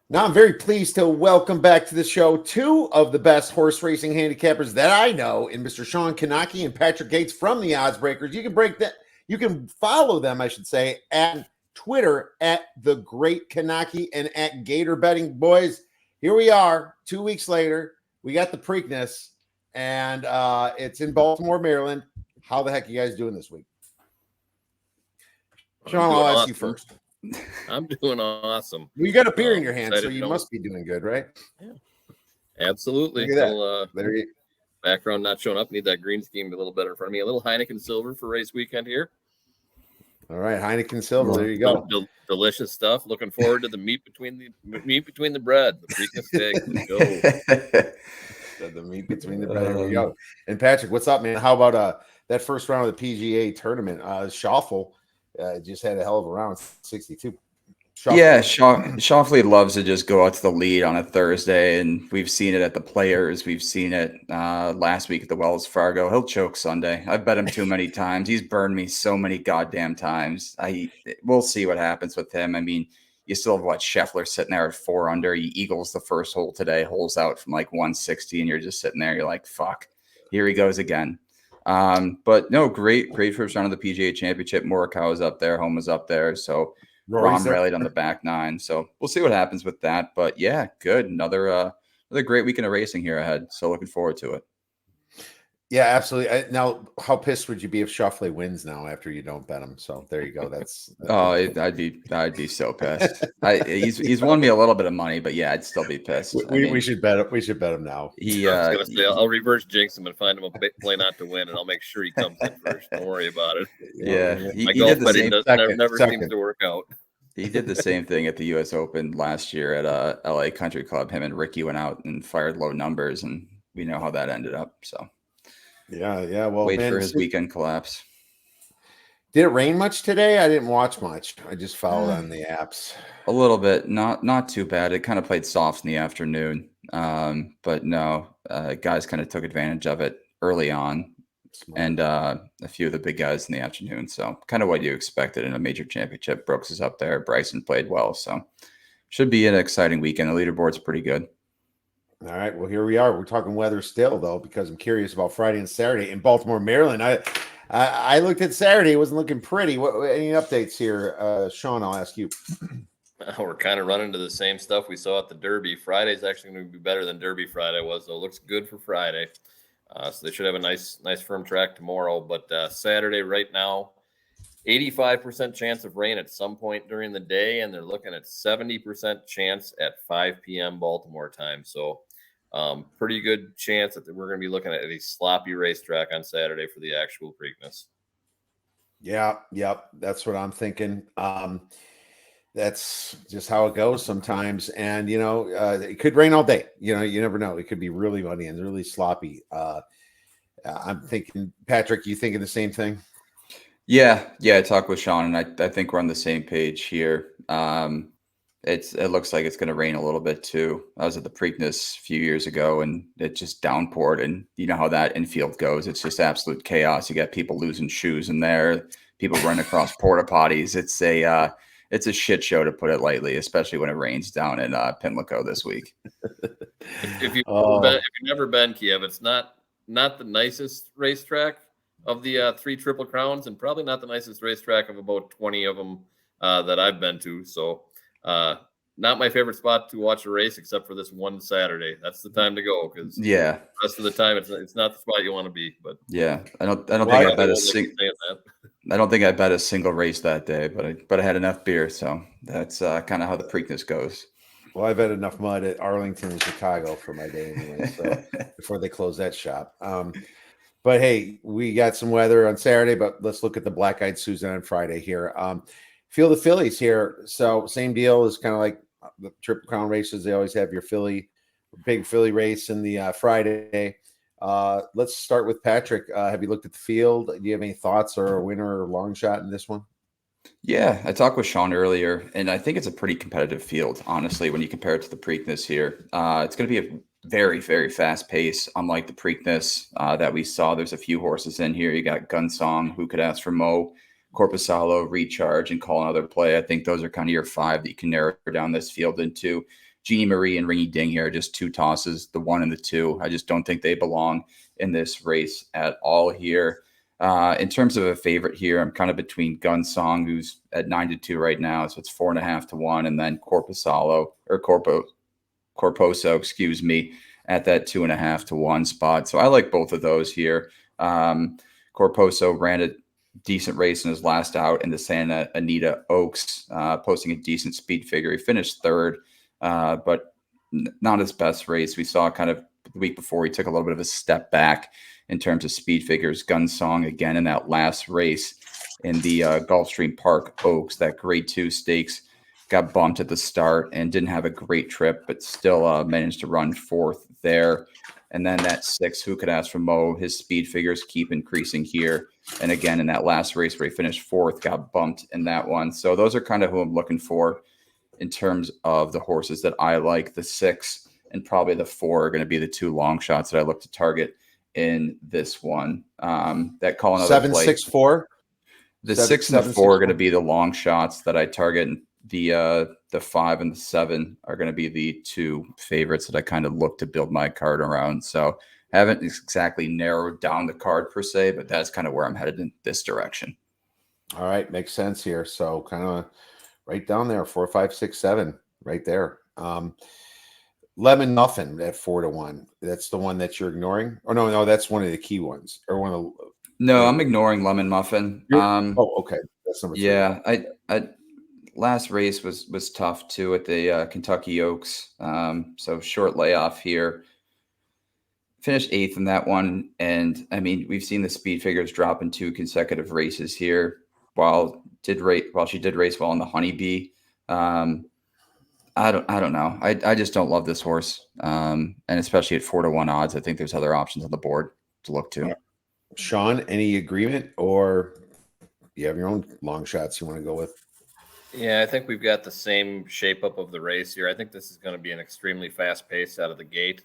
Now, I'm very pleased to welcome back to the show two of the best horse racing handicappers that I know in Mr. Shawn Knoche and Patrick Gates from the Odds Breakers. You can follow them, I should say, at Twitter at TheGreatKnoche and at Gator Betting. Boys, here we are 2 weeks later. We got the Preakness, and it's in Baltimore, Maryland. How the heck are you guys doing this week? Shawn, I'll ask you first. I'm doing awesome. You got a beer in your hand, so you must be doing good, right? Yeah, absolutely. Look at that. Background not showing up. Need that green scheme a little better in front of me. A little Heineken Silver for race weekend here. All right, Heineken Silver. There you go. Delicious stuff. Looking forward to the meat between the bread. The Preakness Stakes. Let's go. The meat between the bread. Here we go. And Patrick, what's up, man? How about that first round of the PGA tournament? Schaffel just had a hell of a round, 62. Yeah, Shoffley loves to just go out to the lead on a Thursday, and we've seen it at the Players. We've seen it last week at the Wells Fargo. He'll choke Sunday. I've bet him too many times. He's burned me so many goddamn times. We'll see what happens with him. I mean, you still have Scheffler sitting there at 4 under. He eagles the first hole today, holes out from like 160, and you're just sitting there. You're like, fuck, here he goes again. But no, great first round of the PGA Championship. Morikawa's up there, Homa's up there, so. Ron rallied on the back nine, so we'll see what happens with that. But yeah, good. Another great weekend of racing here ahead. So looking forward to it. Yeah, absolutely. Now, how pissed would you be if Shoffley wins now after you don't bet him? So there you go. I'd be so pissed. He's won me a little bit of money, but yeah, I'd still be pissed. We should bet him. We should bet him now. I was gonna say I'll reverse jinx him and find him a play not to win, and I'll make sure he comes in first. Don't worry about it. Yeah, my golf betting never seems to work out. He did the same thing at the U.S. Open last year at LA Country Club. Him and Ricky went out and fired low numbers, and we know how that ended up. So. Yeah. Well, wait for his weekend collapse. Did it rain much today? I didn't watch much. I just followed on the apps. A little bit, not too bad. It kind of played soft in the afternoon, but no, guys kind of took advantage of it early on, and a few of the big guys in the afternoon. So kind of what you expected in a major championship. Brooks is up there. Bryson played well, so should be an exciting weekend. The leaderboard's pretty good. All right. Well, here we are. We're talking weather still, though, because I'm curious about Friday and Saturday in Baltimore, Maryland. I looked at Saturday. It wasn't looking pretty. Any updates here? Shawn, I'll ask you. We're kind of running to the same stuff we saw at the Derby. Friday's actually going to be better than Derby Friday was, so it looks good for Friday. So they should have a nice firm track tomorrow. But Saturday right now, 85% chance of rain at some point during the day, and they're looking at 70% chance at 5 p.m. Baltimore time. So pretty good chance that we're going to be looking at a sloppy racetrack on Saturday for the actual Preakness. Yeah, yep. That's what I'm thinking. That's just how it goes sometimes. And, it could rain all day. You never know. It could be really muddy and really sloppy. I'm thinking, Patrick, you thinking the same thing? Yeah. I talked with Shawn, and I think we're on the same page here. It looks like it's going to rain a little bit too. I was at the Preakness a few years ago, and it just downpoured, and you know how that infield goes. It's just absolute chaos. You got people losing shoes in there, people running across porta potties. It's a shit show, to put it lightly, especially when it rains down in Pimlico this week. If you've never been, Kiev, it's not the nicest racetrack of the 3 Triple Crowns, and probably not the nicest racetrack of about 20 of them that I've been to. So not my favorite spot to watch a race, except for this one Saturday. That's the time to go, because the rest of the time it's not the spot you want to be. But yeah, I don't think I bet a single race that day, but I had enough beer, so that's kind of how the Preakness goes. Well, I've had enough mud at Arlington and Chicago for my day anyway, so before they close that shop. But hey, we got some weather on Saturday, but let's look at the Black Eyed Susan on Friday here. Field of Phillies here. So same deal as kind of like the Triple Crown races. They always have your big Philly race in the Friday. Let's start with Patrick. Have you looked at the field? Do you have any thoughts or a winner or long shot in this one? Yeah, I talked with Shawn earlier, and I think it's a pretty competitive field, honestly, when you compare it to the Preakness here. It's going to be a very, very fast pace, unlike the Preakness that we saw. There's a few horses in here. You got Gunsong, Who Could Ask for Mo, Corpusalo, Recharge, and Call Another Play. I think those are kind of your 5 that you can narrow down this field into. Jeannie Marie and Ringy Ding here are just two tosses, the 1 and the 2. I just don't think they belong in this race at all here. In terms of a favorite here, I'm kind of between Gunsong, who's at 9-2 right now, so it's 4.5 to 1, and then Corposo, excuse me, at that 2.5 to 1 spot. So I like both of those here. Corposo ran a decent race in his last out in the Santa Anita Oaks, posting a decent speed figure. He finished third, but not his best race. We saw kind of the week before he took a little bit of a step back in terms of speed figures. Gunsong again in that last race in the Gulfstream Park Oaks, that grade 2 stakes, got bumped at the start and didn't have a great trip, but still managed to run fourth there. And then that 6, Who Could Ask for Mo, his speed figures keep increasing here. And again, in that last race where he finished fourth, got bumped in that one. So those are kind of who I'm looking for in terms of the horses that I like. The 6 and probably the 4 are going to be the 2 long shots that I look to target in this one. That call another 7, play. 6, 4. The 7, 6 and the 7, 4 are 6, going to be the long shots that I target. And the 5 and the 7 are going to be the 2 favorites that I kind of look to build my card around. So I haven't exactly narrowed down the card per se, but that's kind of where I'm headed in this direction. All right, makes sense here. So kind of right down there, 4, 5, 6, 7, right there. Lemon Muffin at 4 to 1. That's the one that you're ignoring. Or no, that's one of the key ones. Or one of No, I'm ignoring Lemon Muffin. okay, that's number 3. Yeah, I last race was tough too at the Kentucky Oaks. So short layoff here. Finished 8th in that one, and I mean we've seen the speed figures drop in 2 consecutive races here. While she did race well in the Honeybee. I don't know. I just don't love this horse, and especially at 4 to 1 odds. I think there's other options on the board to look to. Shawn, any agreement, or you have your own long shots you want to go with? Yeah, I think we've got the same shape up of the race here. I think this is going to be an extremely fast pace out of the gate.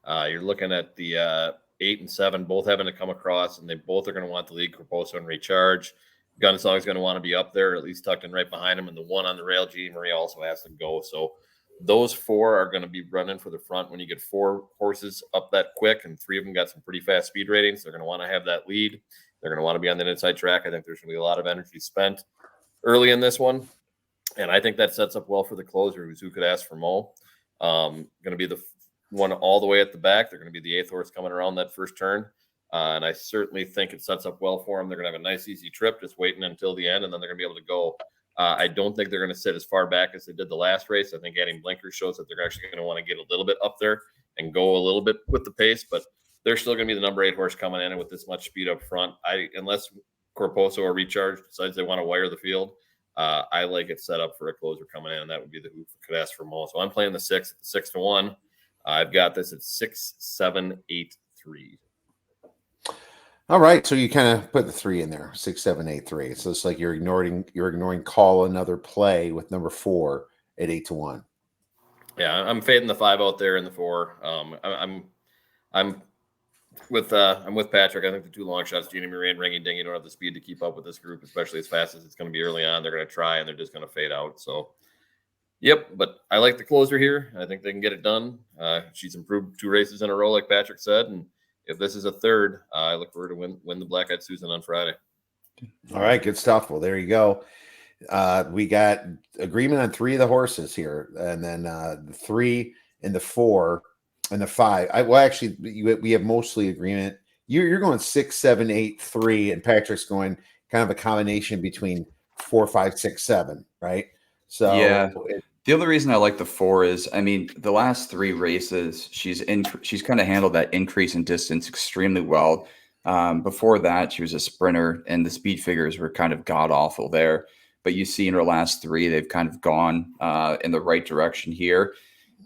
You're looking at the 8 and 7 both having to come across, and they both are going to want the lead, Corposo and Recharge. Gunsong is going to want to be up there, at least tucked in right behind him, and the 1 on the rail, Jeannie Marie, also has to go. So those 4 are going to be running for the front. When you get 4 horses up that quick, and 3 of them got some pretty fast speed ratings, they're going to want to have that lead. They're going to want to be on the inside track. I think there's going to be a lot of energy spent early in this one, and I think that sets up well for the closer, who's Who Could Ask for Mo. Going to be the one all the way at the back. They're going to be the 8th horse coming around that first turn. And I certainly think it sets up well for them. They're going to have a nice, easy trip, just waiting until the end, and then they're going to be able to go. I don't think they're going to sit as far back as they did the last race. I think adding blinkers shows that they're actually going to want to get a little bit up there and go a little bit with the pace, but they're still going to be the number 8 horse coming in, and with this much speed up front, unless Corposo or Recharge decides they want to wire the field, I like it set up for a closer coming in, and that would be the Who Could Ask for Mo. So I'm playing the 6 at the 6 to 1. I've got this at 6, 7, 8, 3. All right, so you kind of put the 3 in there, 6, 7, 8, 3. So it's like you're ignoring Call Another Play with number 4 at 8 to 1. Yeah, I'm fading the 5 out there in the 4. I'm with Patrick. I think the 2 long shots, Jeannie Marie and Ringy Ding, don't have the speed to keep up with this group, especially as fast as it's going to be early on. They're going to try, and they're just going to fade out. So, yep, but I like the closer here. I think they can get it done. She's improved 2 races in a row, like Patrick said, and if this is a third, I look for her to win the Black Eyed Susan on Friday. All right, good stuff. Well, there you go. We got agreement on 3 of the horses here, and then the 3 and the 4 and the 5. We have mostly agreement. You're going 6, 7, 8, 3, and Patrick's going kind of a combination between 4, 5, 6, 7, right? So yeah. The other reason I like the 4 is, I mean, the last 3 races, she's kind of handled that increase in distance extremely well. Before that, she was a sprinter, and the speed figures were kind of god-awful there. But you see in her last 3, they've kind of gone in the right direction here.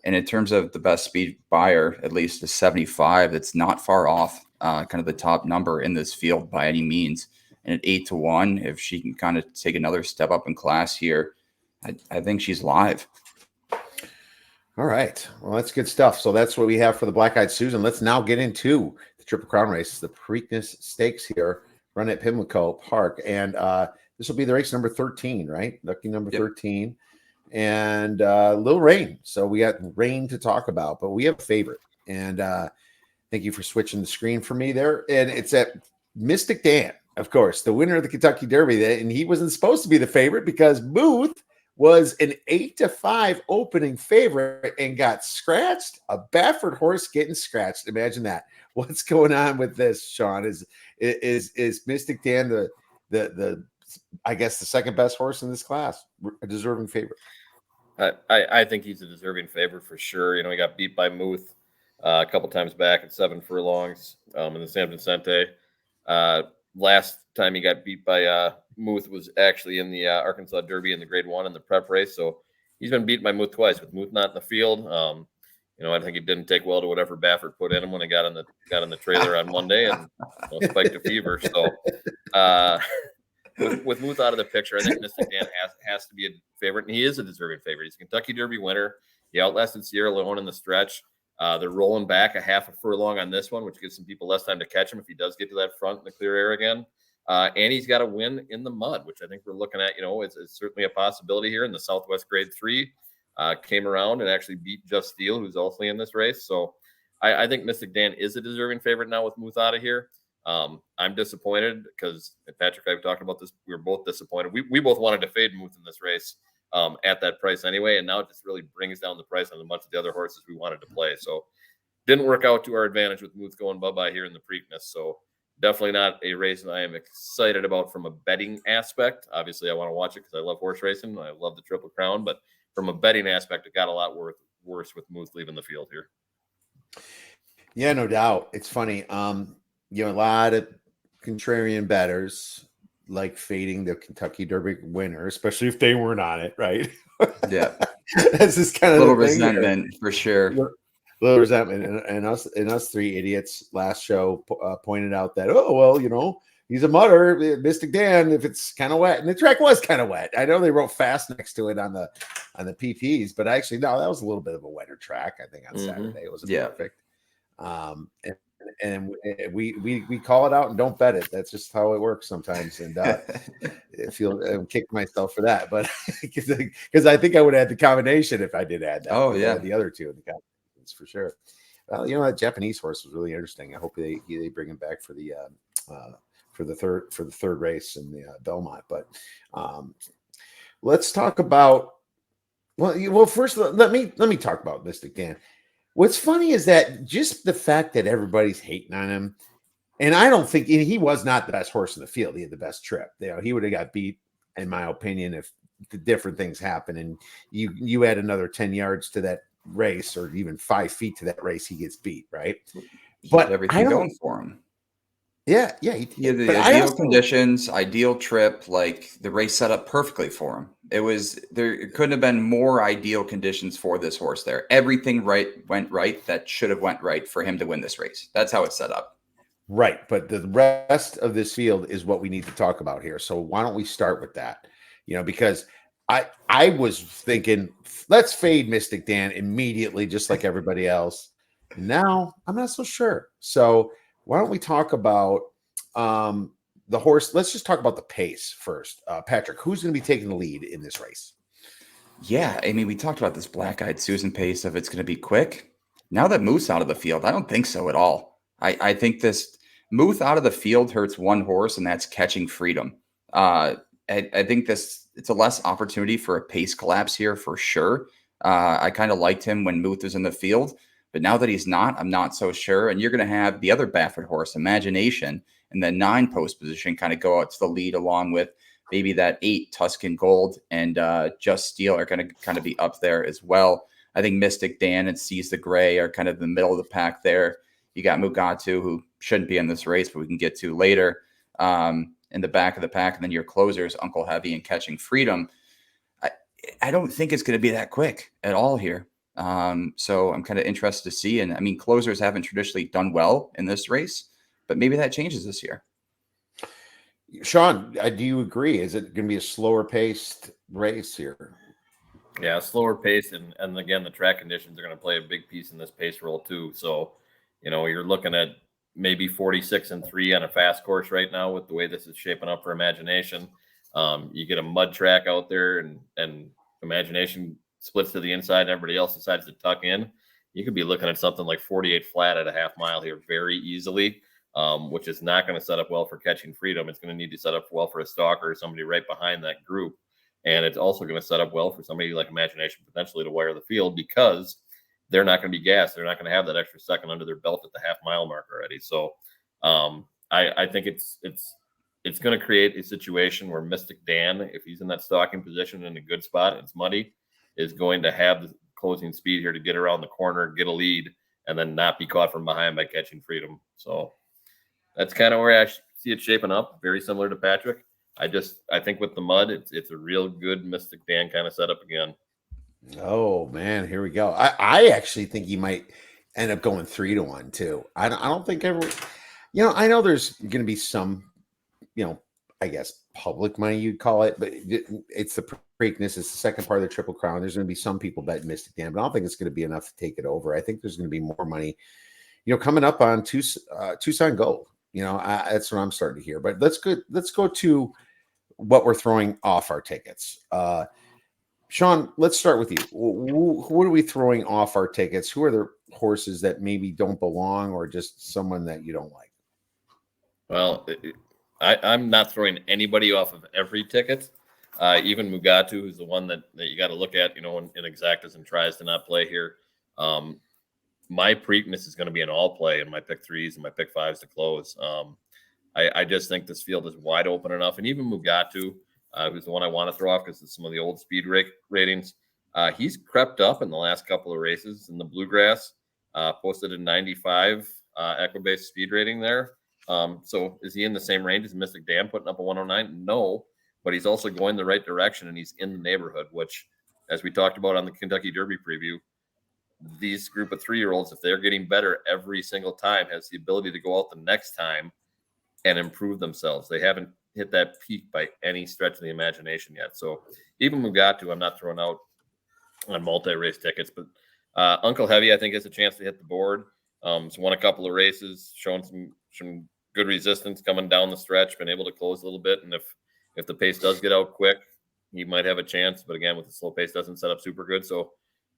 And in terms of the best speed buyer, at least the 75, that's not far off kind of the top number in this field by any means. And at 8 to 1, if she can kind of take another step up in class here, I think she's live. All right. Well, that's good stuff. So that's what we have for the Black Eyed Susan. Let's now get into the Triple Crown race, the Preakness Stakes here, run at Pimlico Park. And this will be the race number 13, right? Lucky number 13. and a little rain. So we got rain to talk about, but we have a favorite. And thank you for switching the screen for me there. And it's at Mystic Dan, of course, the winner of the Kentucky Derby. And he wasn't supposed to be the favorite because Booth was an 8-5 opening favorite and got scratched. A Baffert horse getting scratched. Imagine that. What's going on with this, Shawn? Is Mystic Dan the I guess the second best horse in this class, a deserving favorite? I think he's a deserving favorite for sure. He got beat by Muth a couple times back at 7 furlongs in the San Vicente. Last time he got beat by Muth was actually in the Arkansas Derby in the Grade 1 in the prep race. So he's been beat by Muth twice, with Muth not in the field. I think he didn't take well to whatever Baffert put in him when he got in the trailer on Monday and spiked a fever. So with Muth out of the picture, I think Mystic Dan has to be a favorite, and he is a deserving favorite. He's a Kentucky Derby winner. He outlasted Sierra Leone in the stretch. They're rolling back a half a furlong on this one, which gives some people less time to catch him if he does get to that front in the clear air again. And he's got a win in the mud, which I think we're looking at. It's certainly a possibility here in the Southwest Grade 3. Came around and actually beat Just Steel, who's also in this race. So I think Mystic Dan is a deserving favorite now with Muth out of here. I'm disappointed because Patrick and I have talked about this. We were both disappointed. We both wanted to fade Muth in this race at that price anyway, and now it just really brings down the price on a bunch of the other horses we wanted to play. So didn't work out to our advantage with Muth going bye-bye here in the Preakness. So definitely not a race that I am excited about from a betting aspect. Obviously, I want to watch it because I love horse racing. I love the Triple Crown, but from a betting aspect, it got a lot worse with Muth leaving the field here. Yeah, no doubt. It's funny. A lot of contrarian bettors like fading the Kentucky Derby winner, especially if they weren't on it, right? Yeah. That's just kind of little the thing resentment here. For sure. Little resentment. And us three idiots last show pointed out that, he's a mutter, Mystic Dan, if it's kind of wet. And the track was kind of wet. I know they wrote fast next to it on the PPs, but actually, no, that was a little bit of a wetter track, I think, on Saturday. It wasn't perfect. And we call it out and don't bet it. That's just how it works sometimes. And I kicked myself for that, but because I think I would have had the combination if I did add that. Oh yeah, the other two in the combinations for sure. Well, that Japanese horse was really interesting. I hope they bring him back for the third race in the Belmont. But let's talk about. Well, first let me talk about Mystic Dan. What's funny is that just the fact that everybody's hating on him, and I don't think he was not the best horse in the field. He had the best trip. He would have got beat, in my opinion, if the different things happen and you add another 10 yards to that race or even 5 feet to that race, he gets beat, right? But everything going for him. Yeah. He had the ideal conditions, ideal trip, like the race set up perfectly for him. It couldn't have been more ideal conditions for this horse there. Everything went right that should have went right for him to win this race. That's how it's set up. Right. But the rest of this field is what we need to talk about here. So why don't we start with that? Because I was thinking, let's fade Mystic Dan immediately, just like everybody else. And now I'm not so sure. So why don't we talk about the horse? Let's just talk about the pace first. Patrick, who's going to be taking the lead in this race? Yeah, I mean, we talked about this black-eyed Susan pace of it's going to be quick. Now that Muth's out of the field, I don't think so at all. I think this Muth out of the field hurts one horse, and that's Catching Freedom. I think it's a less opportunity for a pace collapse here for sure. I kind of liked him when Muth was in the field. But now that he's not, I'm not so sure. And you're going to have the other Baffert horse, Imagination, in the 9 post position kind of go out to the lead along with maybe that 8 Tuscan Gold and Just Steel are going to kind of be up there as well. I think Mystic Dan and Seize the Gray are kind of in the middle of the pack there. You got Mugatu, who shouldn't be in this race, but we can get to later in the back of the pack. And then your closers, Uncle Heavy and Catching Freedom. I don't think it's going to be that quick at all here. So I'm kind of interested to see. And I mean, closers haven't traditionally done well in this race, but maybe that changes this year. Shawn, do you agree? Is it going to be a slower paced race here? Yeah, slower pace. And again, the track conditions are going to play a big piece in this pace roll too. So, you're looking at maybe 46-3 on a fast course right now with the way this is shaping up for Imagination. You get a mud track out there and Imagination splits to the inside and everybody else decides to tuck in, you could be looking at something like 48 flat at a half mile here very easily, which is not going to set up well for Catching Freedom. It's going to need to set up well for a stalker or somebody right behind that group. And it's also going to set up well for somebody like Imagination potentially to wire the field, because they're not going to be gassed. They're not going to have that extra second under their belt at the half mile mark already. So I think it's going to create a situation where Mystic Dan, if he's in that stalking position in a good spot, it's muddy, is going to have the closing speed here to get around the corner, get a lead, and then not be caught from behind by Catching Freedom. So that's kind of where I see it shaping up. Very similar to Patrick. I think with the mud, it's a real good Mystic Dan kind of setup again. Oh man, here we go. I actually think he might end up going 3-1 too. I don't think everyone, I know there's going to be some, I guess public money you'd call it, but it's the Preakness. It's the second part of the Triple Crown. There's going to be some people betting Mystic Dan, but I don't think it's going to be enough to take it over. I think there's going to be more money, coming up on Tucson Gold. That's what I'm starting to hear. But let's go to what we're throwing off our tickets. Shawn, let's start with you. Who are we throwing off our tickets? Who are the horses that maybe don't belong, or just someone that you don't like? Well, I'm not throwing anybody off of every ticket. Even Mugatu, who's the one that you got to look at, in exactas and tries to not play here. My Preakness is going to be an all play in my pick threes and my pick fives to close. I just think this field is wide open enough. And even Mugatu, who's the one I want to throw off because of some of the old speed ratings, he's crept up in the last couple of races in the Bluegrass, posted a 95 Equibase speed rating there. So is he in the same range as Mystic Dan putting up a 109? No, but he's also going the right direction, and he's in the neighborhood, which, as we talked about on the Kentucky Derby preview, these group of 3-year-olds, if they're getting better every single time, has the ability to go out the next time and improve themselves. They haven't hit that peak by any stretch of the imagination yet. So even Mugatu, I'm not throwing out on multi-race tickets, but Uncle Heavy, I think, has a chance to hit the board. He's won a couple of races, shown some good resistance coming down the stretch, been able to close a little bit. And if the pace does get out quick, he might have a chance. But again, with the slow pace, doesn't set up super good. So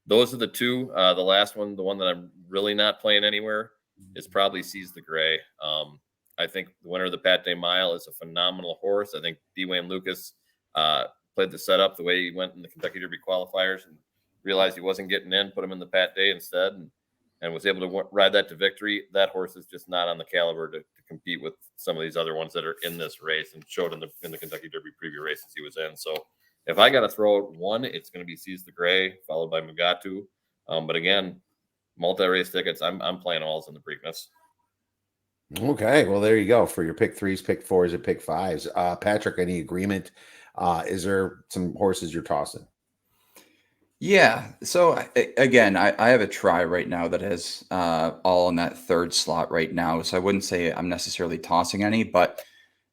those are the two. The last one, the one that I'm really not playing anywhere, is probably Seize the Gray. I think the winner of the Pat Day Mile is a phenomenal horse. I think Dwayne Lucas played the setup the way he went in the Kentucky Derby qualifiers and realized he wasn't getting in, put him in the Pat Day instead, and was able to ride that to victory. That horse is just not on the caliber to compete with some of these other ones that are in this race, and showed in the Kentucky Derby preview races he was in. So if I got to throw out one, it's going to be Seize the Gray, followed by Mugatu. But again, multi-race tickets, I'm playing alls in the Preakness. Okay, well, there you go for your pick threes, pick fours, and pick fives. Patrick, any agreement? Is there some horses you're tossing? Yeah. So again, I have a try right now that has all in that third slot right now. So I wouldn't say I'm necessarily tossing any, but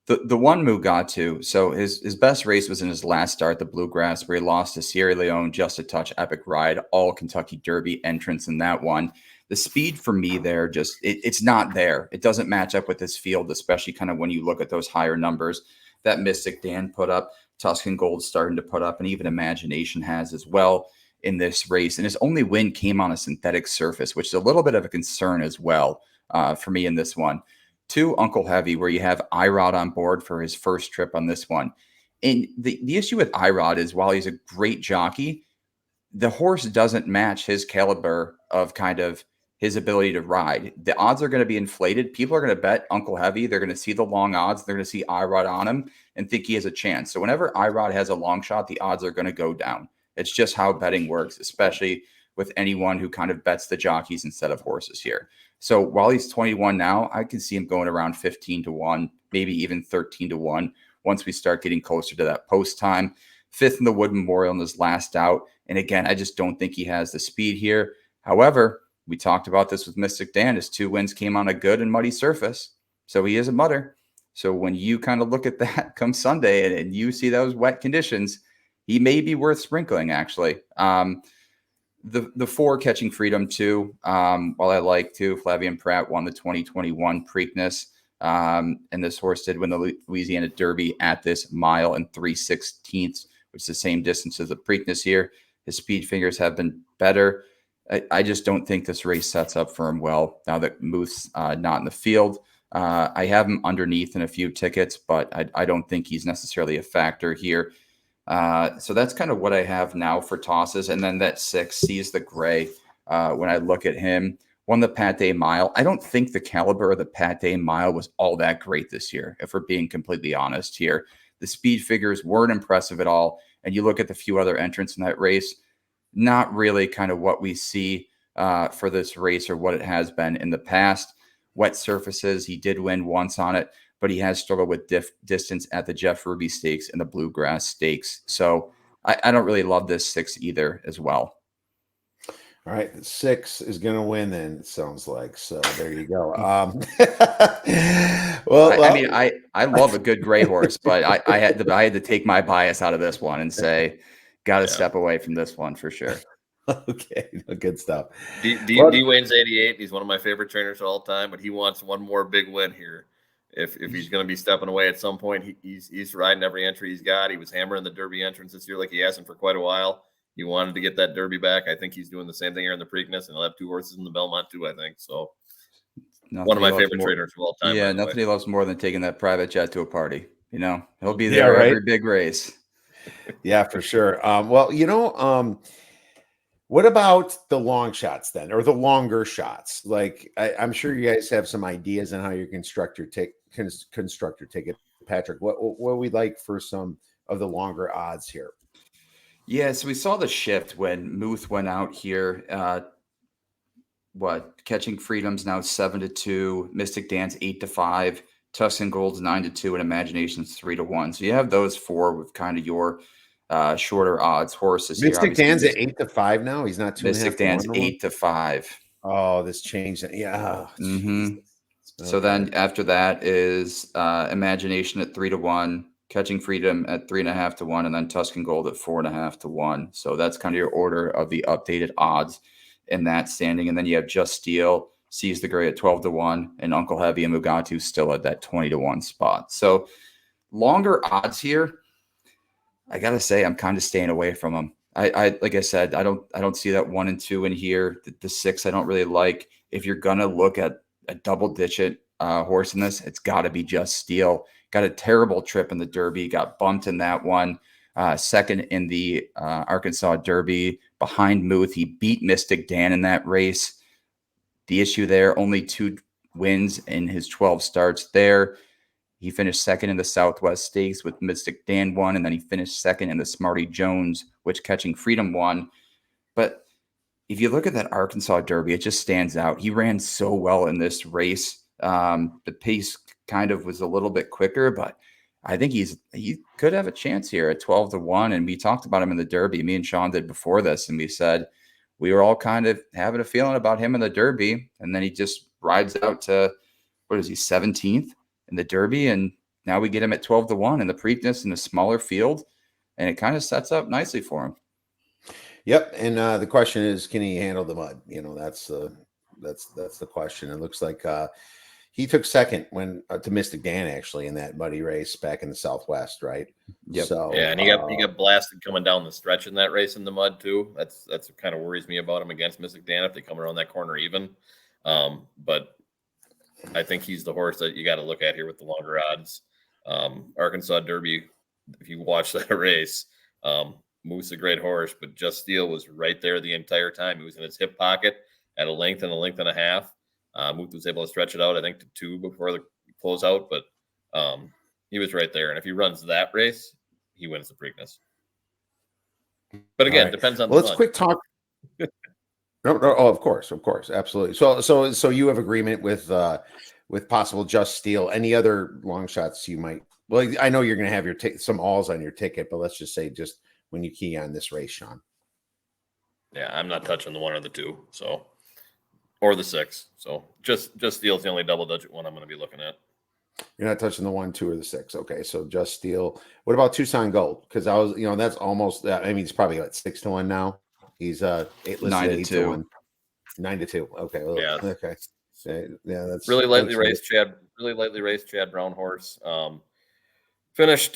the one Mugatu, so his best race was in his last start, the Bluegrass, where he lost to Sierra Leone, Just a Touch, Epic Ride, all Kentucky Derby entrance in that one. The speed for me there, it's not there. It doesn't match up with this field, especially kind of when you look at those higher numbers that Mystic Dan put up, Tuscan Gold starting to put up, and even Imagination has as well in this race. And his only win came on a synthetic surface, which is a little bit of a concern as well for me in this one. 2, Uncle Heavy, where you have Irod on board for his first trip on this one. And the issue with Irod is, while he's a great jockey, the horse doesn't match his caliber of kind of his ability to ride. The odds are going to be inflated. People are going to bet Uncle Heavy. They're going to see the long odds. They're going to see Irod on him and think he has a chance. So whenever Irod has a long shot, the odds are going to go down. It's just how betting works, especially with anyone who kind of bets the jockeys instead of horses here. So while he's 21 now, I can see him going around 15-1, maybe even 13-1 once we start getting closer to that post time. 5th in the Wood Memorial in his last out. And again, I just don't think he has the speed here. However, we talked about this with Mystic Dan. His 2 wins came on a good and muddy surface. So he is a mudder. So when you kind of look at that come Sunday and you see those wet conditions, he may be worth sprinkling, actually. The 4, Catching Freedom, too. While I like to, Flavien Prat won the 2021 Preakness. And this horse did win the Louisiana Derby at this mile and 3/16 which is the same distance as the Preakness here. His speed fingers have been better. I just don't think this race sets up for him well now that Muth's not in the field. I have him underneath in a few tickets, but I don't think he's necessarily a factor here. So that's kind of what I have now for tosses. And then that 6 sees the gray. When I look at him, won the Pate Mile. I don't think the caliber of the Pate Mile was all that great this year, if we're being completely honest here. The speed figures weren't impressive at all. And you look at the few other entrants in that race, not really kind of what we see for this race or what it has been in the past. Wet surfaces, he did win once on it, but he has struggled with distance at the Jeff Ruby Stakes and the Bluegrass Stakes. So I don't really love this 6 either as well. All right, 6 is going to win then, it sounds like. So there you go. I mean, I love a good gray horse, but I had to take my bias out of this one and say, got to step away from this one for sure. Okay, good stuff. D Wayne's 88. He's one of my favorite trainers of all time, but he wants one more big win here. If he's going to be stepping away at some point, he's riding every entry he's got. He was hammering the Derby entrance this year like he hasn't for quite a while. He wanted to get that Derby back. I think he's doing the same thing here in the Preakness, and he'll have 2 horses in the Belmont too, I think. So one of my favorite trainers of all time. Yeah, nothing he loves more than taking that private jet to a party. You know, he'll be there every big race. Yeah, for sure. Well, what about the long shots then, or the longer shots? Like, I'm sure you guys have some ideas on how you construct your ticket. Patrick, what we like for some of the longer odds here? Yeah, so we saw the shift when Muth went out here. Catching Freedom's now 7-2, Mystic Dance 8-5, Tuscan Gold's 9-2, and Imagination's 3-1. So you have those 4 with kind of your shorter odds horses. Mystic Dan's at 8-5 now. He's not 2.5. Mystic Dan's 8-5. Oh, this changed. Yeah. Okay. So then after that is Imagination at 3-1. Catching Freedom at 3.5-1, and then Tuscan Gold at 4.5-1. So that's kind of your order of the updated odds in that standing. And then you have Just Steel, Seize the Gray at 12-1, and Uncle Heavy and Mugatu still at that 20-1 spot. So longer odds here. I gotta say, I'm kind of staying away from them. I like I said, I don't see that 1 and 2 in here. The 6 I don't really like. If you're gonna look at a double-digit horse in this, it's got to be Just Steel. Got a terrible trip in the Derby, got bumped in that one. Second in the Arkansas Derby behind Muth. He beat Mystic Dan in that race. The issue there, only 2 wins in his 12 starts there. He finished second in the Southwest Stakes with Mystic Dan won, and then he finished second in the Smarty Jones, which Catching Freedom won. But if you look at that Arkansas Derby, it just stands out. He ran so well in this race. The pace kind of was a little bit quicker, but I think he could have a chance here at 12-1. And we talked about him in the Derby. Me and Shawn did before this, and we said we were all kind of having a feeling about him in the Derby, and then he just rides out to 17th in the Derby, and now we get him at 12-1 in the Preakness in a smaller field, and it kind of sets up nicely for him. Yep, and the question is, can he handle the mud? That's the question. It looks like he took second when to Mystic Dan actually in that muddy race back in the Southwest, right? Yep. So yeah, and he got blasted coming down the stretch in that race in the mud too. That's what kind of worries me about him against Mystic Dan if they come around that corner even. But I think he's the horse that you got to look at here with the longer odds. Arkansas Derby, if you watch that race, Moose a great horse, but Just Steel was right there the entire time. He was in his hip pocket at a length and a half. Moose was able to stretch it out, I think, to 2 before the closeout, but he was right there. And if he runs that race, he wins the Preakness. But again, depends on. Let's quick talk. No, of course, absolutely. So you have agreement with possible Just Steel. Any other long shots you might? Well, I know you're going to have your some alls on your ticket, but let's just say just when you key on this race, Shawn. Yeah, I'm not touching the 1 or the 2, so or the 6. So just Steel's the only double-digit one I'm going to be looking at. You're not touching the 1, 2, or the 6. Okay, so Just Steel. What about Tucson Gold? Because I was, that's almost. I mean, he's probably at 6-1 now. He's 9-2. 9-2. Okay. Well, yeah. Okay. Yeah, that's really lightly raced. Chad Brown horse. Finished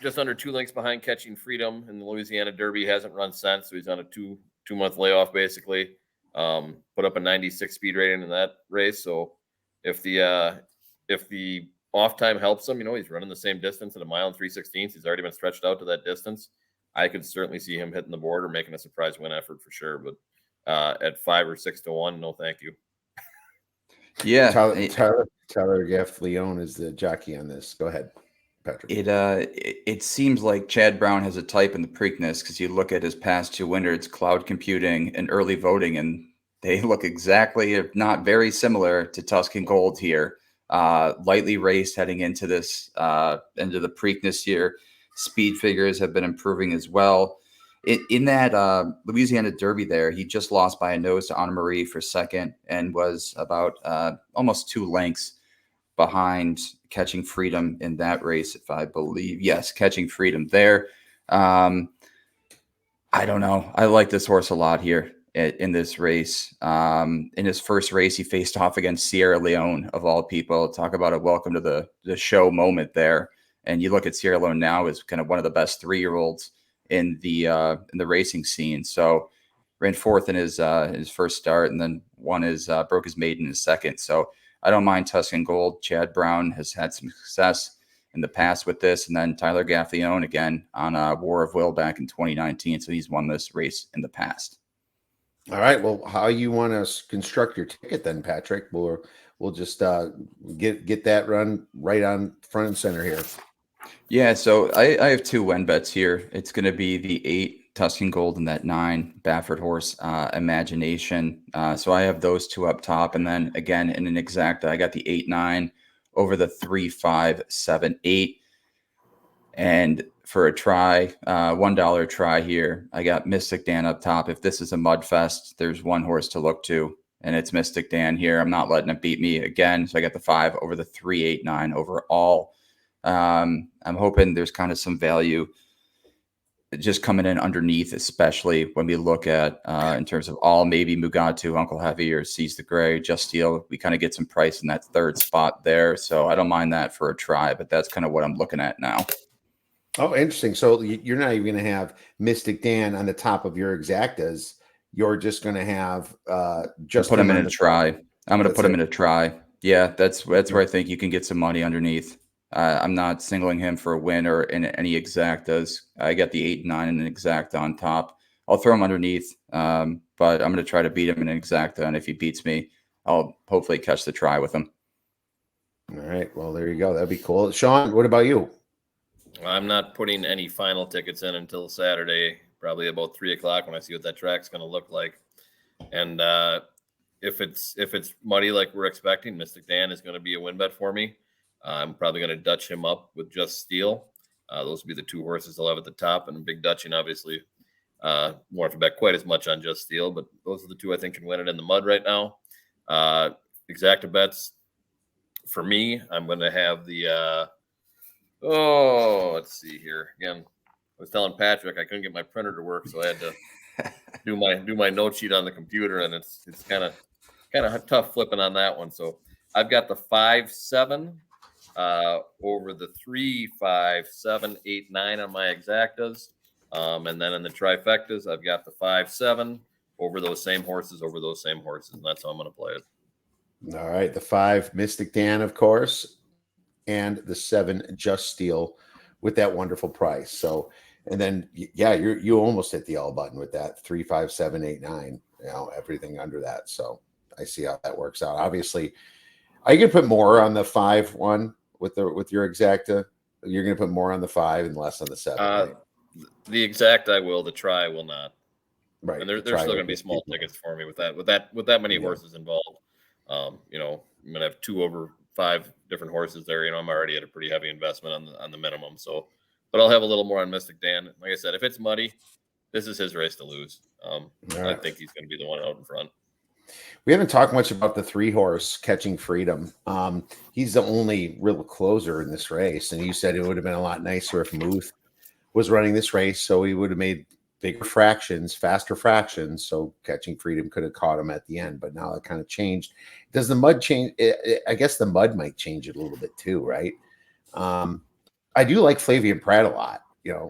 just under 2 lengths behind Catching Freedom in the Louisiana Derby. Hasn't run since, so he's on a two-month layoff basically. Put up a 96 speed rating in that race. So if the off time helps him, he's running the same distance at 1 mile and 3/16. He's already been stretched out to that distance. I could certainly see him hitting the board or making a surprise win effort for sure. But at 5 or 6 to 1, no, thank you. Yeah, Tyler Gaff-Leon is the jockey on this. Go ahead, Patrick. It seems like Chad Brown has a type in the Preakness, because you look at his past 2 winners, cloud computing and early voting, and they look exactly, if not very similar, to Tuscan Gold here. Lightly raced heading into this into the Preakness year. Speed figures have been improving as well. In that Louisiana Derby there, he just lost by a nose to Anna Marie for second and was about almost 2 lengths behind Catching Freedom in that race, if I believe. Yes, Catching Freedom there. I don't know. I like this horse a lot here in this race. In his first race, he faced off against Sierra Leone, of all people. Talk about a welcome to the show moment there. And you look at Sierra Leone now as kind of one of the best 3-year-olds in the racing scene. So ran 4th in his first start, and then broke his maiden in his second. So I don't mind Tuscan Gold. Chad Brown has had some success in the past with this, and then Tyler Gaff-Leon again on War of Will back in 2019. So he's won this race in the past. All right. Well, how you want to construct your ticket then, Patrick? We'll just get that run right on front and center here. Yeah, so I have 2 win bets here. It's going to be the 8 Tuscan Gold and that 9 Baffert horse Imagination. So I have those 2 up top, and then again in an exacta, I got the 8-9 over the 3-5-7-8. And for a try, $1 try here, I got Mystic Dan up top. If this is a mud fest, there's one horse to look to, and it's Mystic Dan here. I'm not letting it beat me again. So I got the 5 over the 3-8-9 overall. I'm hoping there's kind of some value just coming in underneath, especially when we look at in terms of all, maybe Mugatu, Uncle Heavy, or Seize the Gray, Just Steel. We kind of get some price in that 3rd spot there. So I don't mind that for a try, but that's kind of what I'm looking at now. Oh, interesting. So you're not even going to have Mystic Dan on the top of your exactas. You're just going to have just put him in a try. I'm going to put him in a try. Yeah, that's where I think you can get some money underneath. I'm not singling him for a win or in any exactas. I got the 8-9 and an exacta on top. I'll throw him underneath, but I'm going to try to beat him in an exacta, and if he beats me, I'll hopefully catch the try with him. All right. Well, there you go. That'd be cool. Shawn, what about you? I'm not putting any final tickets in until Saturday, probably about 3 o'clock, when I see what that track's going to look like. And if it's muddy like we're expecting, Mystic Dan is going to be a win bet for me. I'm probably going to Dutch him up with Just Steel. Those will be the 2 horses I'll have at the top, and big Dutching, obviously. Won't have to bet quite as much on Just Steel, but those are the 2 I think can win it in the mud right now. Exacta bets for me, I'm going to have the let's see here again. I was telling Patrick I couldn't get my printer to work, so I had to do my note sheet on the computer, and it's kind of tough flipping on that one. So I've got the 5-7 over the 3-5-7-8-9 on my exactas, and then in the trifectas I've got the 5-7 over those same horses, and that's how I'm going to play it. All right, the 5 Mystic Dan, of course, and the 7 Just Steel with that wonderful price. So, and then you almost hit the all button with that 3-5-7-8-9. Everything under that. So I see how that works out. Obviously, are you gonna put more on the 5-1 with your exacta? You're gonna put more on the 5 and less on the 7. Right? The exact I will. The try will not. Right. And there's still going to be small tickets for me with that many horses involved. I'm going to have 2 over 5 different horses there. I'm already at a pretty heavy investment on the minimum. So, but I'll have a little more on Mystic Dan. Like I said, if it's muddy, this is his race to lose. Right. I think he's going to be the one out in front. We haven't talked much about the 3-horse Catching Freedom. He's the only real closer in this race, and you said it would have been a lot nicer if Muth was running this race, so he would have made bigger fractions, faster fractions, so Catching Freedom could have caught him at the end. But now it kind of changed. Does the mud change? I guess the mud might change it a little bit too, right? I do like Flavian Pratt a lot.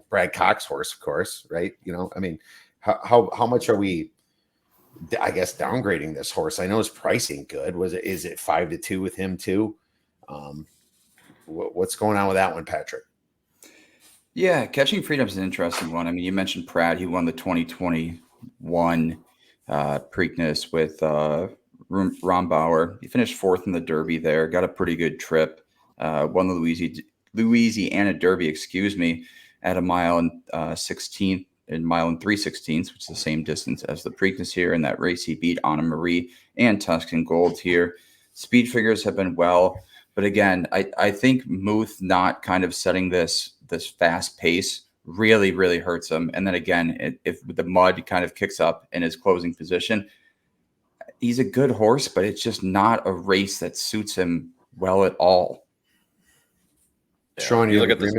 Brad Cox's horse, of course, right? I mean, how much are we, I guess, downgrading this horse? I know his pricing good. Is it 5-2 with him too? What's going on with that one, Patrick? Yeah, Catching Freedom's an interesting one. I mean, you mentioned Pratt. He won the 2021 Preakness with Rombauer. He finished 4th in the Derby there. Got a pretty good trip. Won the Louisiana Derby, at a mile and 16 and mile and 3/16, which is the same distance as the Preakness here. In that race, he beat Anna Marie and Tuscan Gold here. Speed figures have been well, but again, I think Muth not kind of setting this fast pace really, really hurts him. And then again, if the mud kind of kicks up in his closing position, he's a good horse, but it's just not a race that suits him well at all. Yeah. Shawn, you look at this.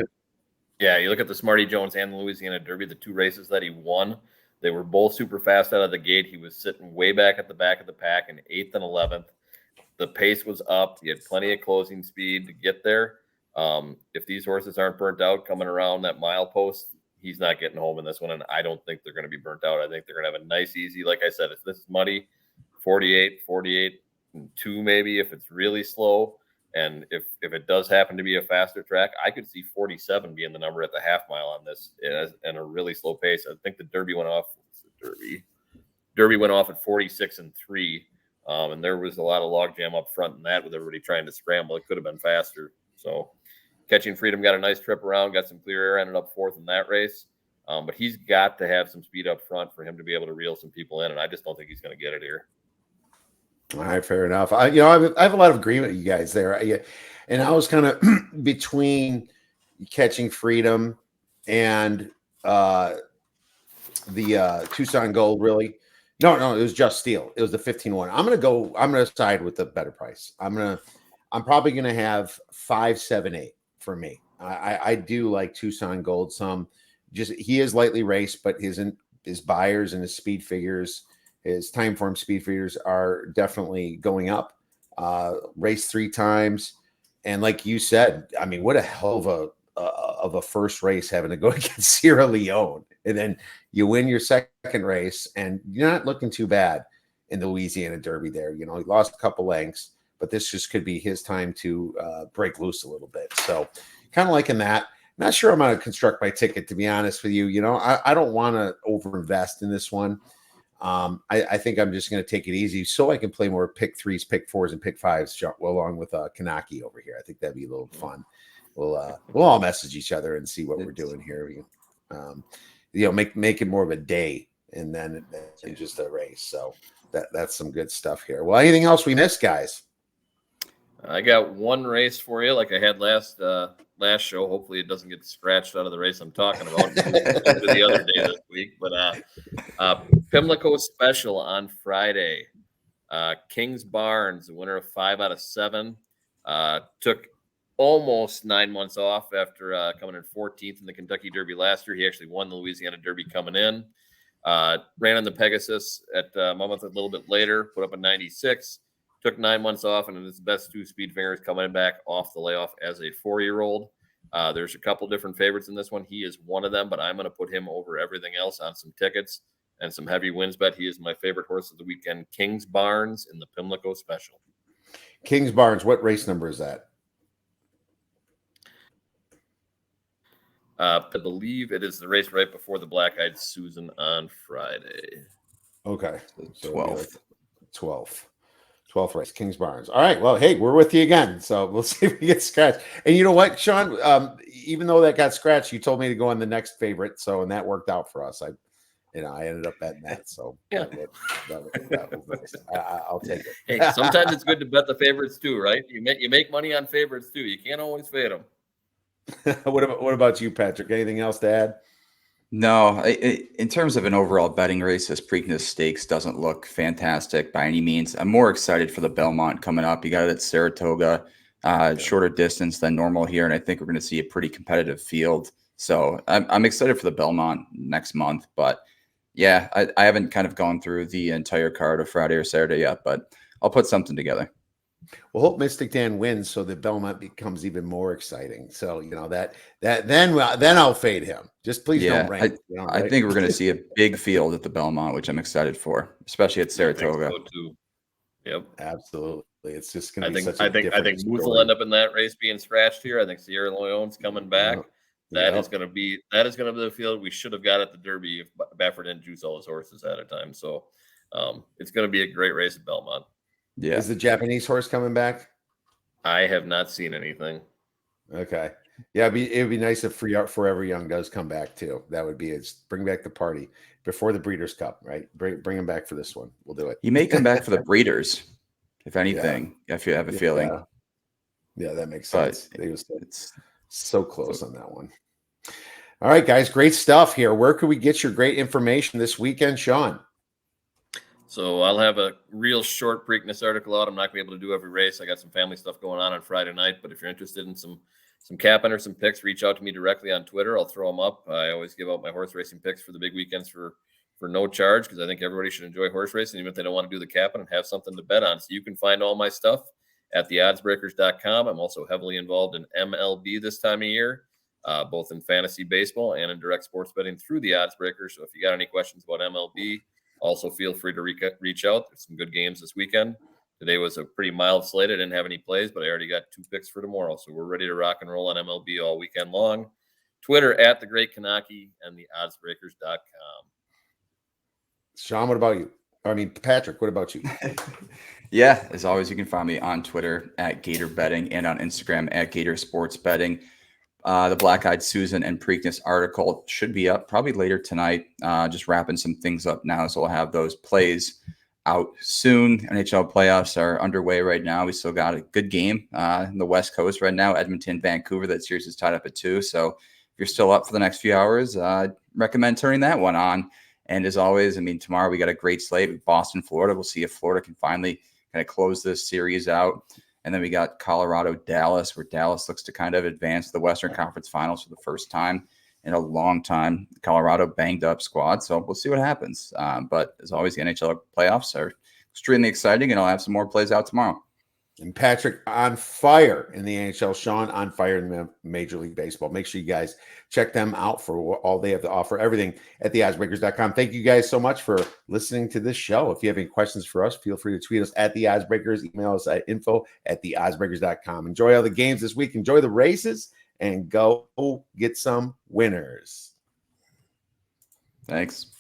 Yeah, you look at the Smarty Jones and the Louisiana Derby, the 2 races that he won. They were both super fast out of the gate. He was sitting way back at the back of the pack in 8th and 11th. The pace was up. He had plenty of closing speed to get there. If these horses aren't burnt out coming around that mile post, he's not getting home in this one. And I don't think they're going to be burnt out. I think they're going to have a nice, easy, like I said, if this is muddy, 48, and 2 maybe if it's really slow. And if it does happen to be a faster track, I could see 47 being the number at the half mile on this and a really slow pace. I think the Derby went off. Derby went off at 46 and 3. And there was a lot of logjam up front in that with everybody trying to scramble. It could have been faster. So Catching Freedom got a nice trip around, got some clear air, ended up 4th in that race. But he's got to have some speed up front for him to be able to reel some people in. And I just don't think he's going to get it here. All right, fair enough. I have a lot of agreement with you guys there. And I was kind of between Catching Freedom and the Tucson Gold, really. No, it was Just Steel. It was the 15-1. I'm going to side with the better price. I'm probably going to have 5, 7, 8 for me. I do like Tucson Gold some. Just he is lightly raced, but his buyers and his speed figures, his time form speed figures are definitely going up. Raced 3 times. And like you said, I mean, what a hell of a first race having to go against Sierra Leone. And then you win your second race and you're not looking too bad in the Louisiana Derby there. He lost a couple lengths, but this just could be his time to break loose a little bit. So kind of liking that. Not sure I'm going to construct my ticket, to be honest with you. I don't want to overinvest in this one. I think I'm just going to take it easy so I can play more pick 3s, pick 4s, and pick 5s along with Kanaki over here. I think that'd be a little fun. We'll all message each other and see what we're doing here. Make it more of a day and then just a race. So that's some good stuff here. Well, anything else we missed, guys? I got one race for you, like I had last show. Hopefully, it doesn't get scratched out of the race I'm talking about the other day this week. But Pimlico Special on Friday. Kings Barnes, the winner of 5 out of 7, took almost 9 months off after coming in 14th in the Kentucky Derby last year. He actually won the Louisiana Derby coming in. Ran on the Pegasus at Monmouth a little bit later, put up a 96. Took 9 months off, and his best 2 speed fingers coming back off the layoff as a 4-year-old. There's a couple different favorites in this one. He is one of them, but I'm going to put him over everything else on some tickets and some heavy wins bet. He is my favorite horse of the weekend, Kings Barnes in the Pimlico Special. Kings Barnes, what race number is that? I believe it is the race right before the Black Eyed Susan on Friday. Okay. So 12th. 12th race, Kings Barnes. All right. Well, hey, we're with you again. So we'll see if we get scratched. And you know what, Shawn? Even though that got scratched, you told me to go on the next favorite. And that worked out for us. I ended up betting that. So yeah, that was nice. I'll take it. Hey, sometimes it's good to bet the favorites too, right? You make money on favorites too. You can't always fade them. What about you, Patrick? Anything else to add? No, in terms of an overall betting race, this Preakness Stakes doesn't look fantastic by any means. I'm more excited for the Belmont coming up. You got it at Saratoga, shorter distance than normal here, and I think we're going to see a pretty competitive field. So I'm excited for the Belmont next month. But yeah, I haven't kind of gone through the entire card of Friday or Saturday yet, but I'll put something together. Well, hope Mystic Dan wins so that Belmont becomes even more exciting. So then I'll fade him. Just please don't Yeah, rank. I Right? think we're going to see a big field at the Belmont, which I'm excited for, especially at I think Saratoga. so too. Yep. Absolutely. It's just going I to be think such a different Moose will story. end up in that race being scratched here. I think Sierra Leone's coming back. That is going to be the field we should have got at the Derby if Baffert didn't juice all his horses at a time. So it's going to be a great race at Belmont. Yeah. Is the Japanese horse coming back? I have not seen anything. Okay. Yeah, it'd be nice if Forever Young does come back too. That would be it. Bring back the party before the Breeders' Cup, right? Bring him back for this one. We'll do it. He may come back for the Breeders, if anything, if you have a feeling. Yeah, that makes But sense. It's so close on that one. All right, guys, great stuff here. Where could we get your great information this weekend, Shawn? So I'll have a real short Preakness article out. I'm not going to be able to do every race. I got some family stuff going on Friday night. But if you're interested in some capping or some picks, reach out to me directly on Twitter. I'll throw them up. I always give out my horse racing picks for the big weekends for no charge, because I think everybody should enjoy horse racing, even if they don't want to do the capping, and have something to bet on. So you can find all my stuff at theoddsbreakers.com. I'm also heavily involved in MLB this time of year, both in fantasy baseball and in direct sports betting through the Odds Breakers. So if you got any questions about MLB, also feel free to reach out. There's some good games this weekend. Today was a pretty mild slate. I didn't have any plays, but I already got 2 picks for tomorrow. So we're ready to rock and roll on MLB all weekend long. Twitter at TheGreatKnoche and theoddsbreakers.com. Shawn, what about you? Patrick, what about you? Yeah, as always, you can find me on Twitter at Gator Betting and on Instagram at Gator Sports Betting. The Black Eyed Susan and Preakness article should be up probably later tonight. Just wrapping some things up now, so we'll have those plays out soon. NHL playoffs are underway right now. We still got a good game in the West Coast right now. Edmonton, Vancouver. That series is tied up at 2. So if you're still up for the next few hours, I'd recommend turning that one on. And as always, tomorrow we got a great slate with Boston, Florida. We'll see if Florida can finally kind of close this series out. And then we got Colorado, Dallas, where Dallas looks to kind of advance to the Western Conference Finals for the first time in a long time. Colorado banged up squad, so we'll see what happens. But as always, the NHL playoffs are extremely exciting, and I'll have some more plays out tomorrow. And Patrick on fire in the NHL, Shawn on fire in the Major League Baseball. Make sure you guys check them out for all they have to offer. Everything at theoddsbreakers.com. Thank you guys so much for listening to this show. If you have any questions for us, feel free to tweet us at the Oddsbreakers. Email us at info@theoddsbreakers.com. Enjoy all the games this week. Enjoy the races and go get some winners. Thanks.